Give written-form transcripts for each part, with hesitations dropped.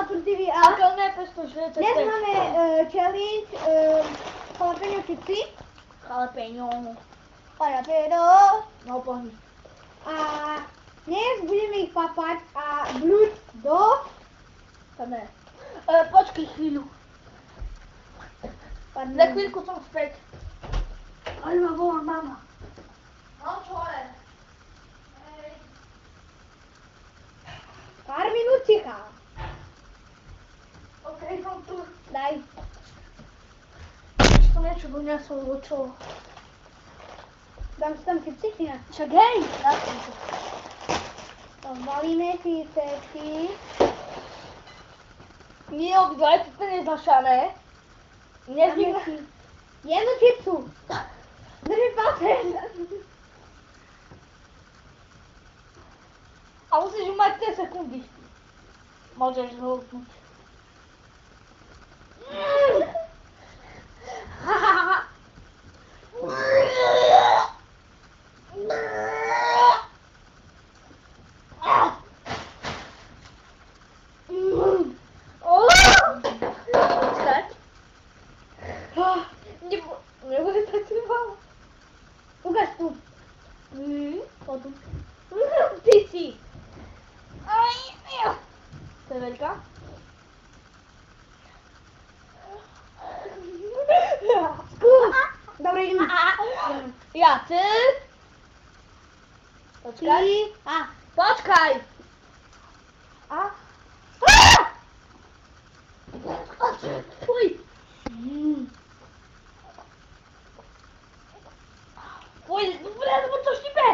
Artur TV a To nepestoš recepty. dnes máme challenge jalapeno chipsy. Jalapeno. No pohni. A dnes budeme ich papať a blúť do... Tam ne. Počkej chvíľu. Za chvíľku som späť. Ale ma volá mama. No čo je? Pár minút ticha. OK, som tu. Daj. Som niečo doniesol, lebo čo? Dám si tam chipsy, či ne? Však hej, dám si to. Zbalíme si cesty. Nie obdvaj, to nezašané. Dáme si jednu chipsu. Drži palce. A musíš mať 3 sekundy. Môžeš zhltnúť. Nebude tak trvalo. Ukáž tu. Potom. Ty si. To je veľká? Skús. Dobre, ideme. Ja, ty. Počkaj. Ty. A. Počkaj. A. Fuj. Fuj, lebo to štipe.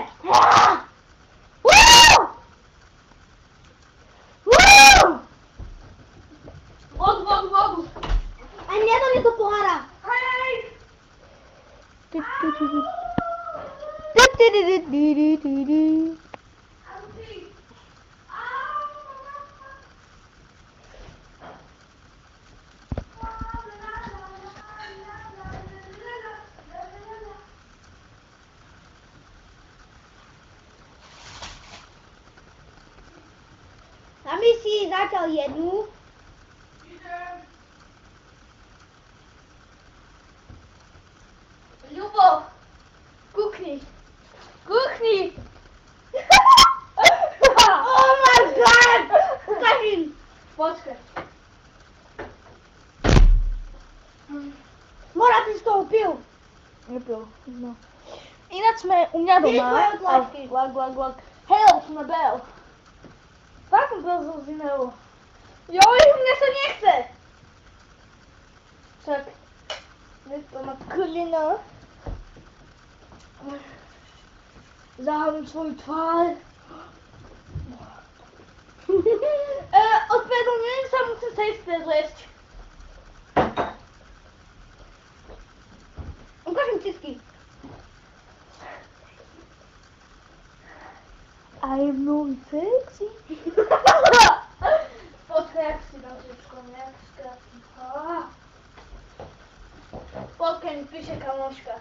Vodu. A nedá mi to pohára. Hej. Dáme si zatiaľ jednu. Ľubo, kúkni. Kúkni. Oh my god! Ukážim. Počkaj. Mora, ty z toho pil. Nepil, no. Ináč sme u mňa Ty doma. svoje otlačky. Glak. Hej, lebo som nebel. Tak som pil z iného. Joj, mne sa nechce. Však. Nechce ma klina. Zahálim svoju tvár. Ospravedlňujem sa, musím sa ísť prezliesť. Ukážem cisky. I'm not sexy. Počkaj, jak si dám tričko, nejak skrátim. Počkaj, mi píše kamoška.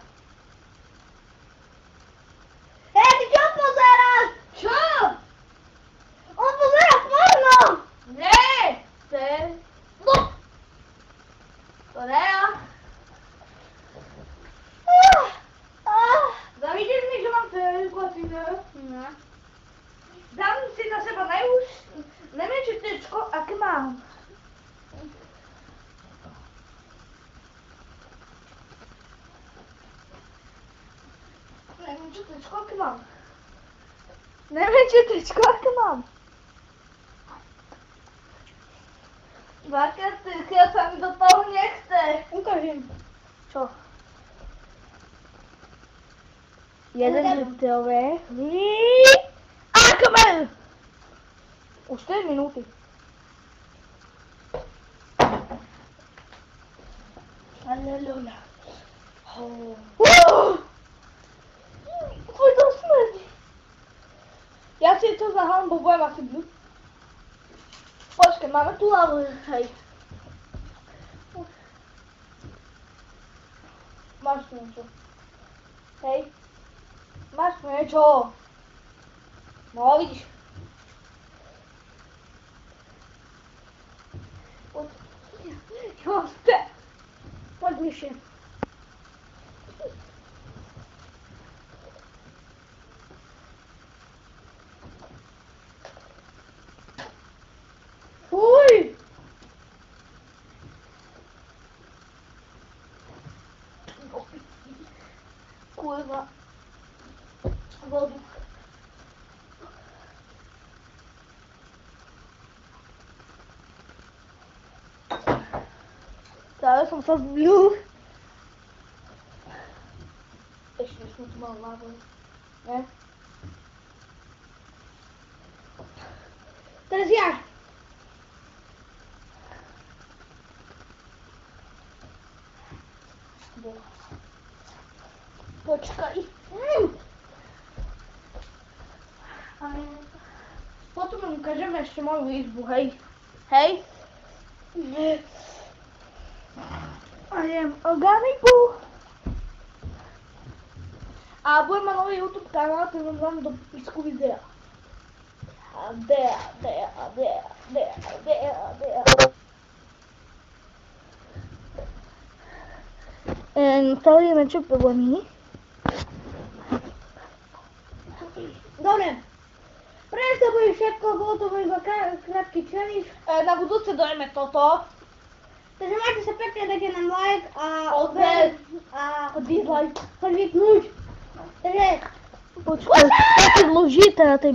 Hej, ty čo pozeráš? Čo? On pozerá porno. Nie! To je... No! To ne ja. Zavidíš mi, že mám televiziu? No. Dám si na seba najmenšie tričko, aké mám. Najmenšie tričko, aké mám. Najmenšie tričko, aké mám. Dvakrát trička sa mi do toho nechce. Ukážem. Čo? Jeden litrové. A kamer! Už 4 minúty. Aleluja. Tvoj to smrdí. Ja si to zahám, bo budem asi blúd. Počkaj, máme tu lavu, hej. Máš tu niečo. Hej. Máš tu niečo. No, vidíš. Čo ste? Poď bližšie. Fuj! Kurwa. Vodu. Teraz som sa zbil. Ešte som tu mal návod. Ne? Teraz ja. Počkaj. Potom vám ukážeme ešte moju izbu, hej? Hej? A jem organiku. A budem mať nový YouTube kanál, ten vám dám do popisku videa. Stavíme čo problémy? Dobre. Pre to bude všetko, bolo to iba krátky challenge. Na budúce dojme toto. Takže majte sa pekne, dajte nám like a Odber. a Dislike. choď vypnúť. Takže Počkaj, taký zložité na tej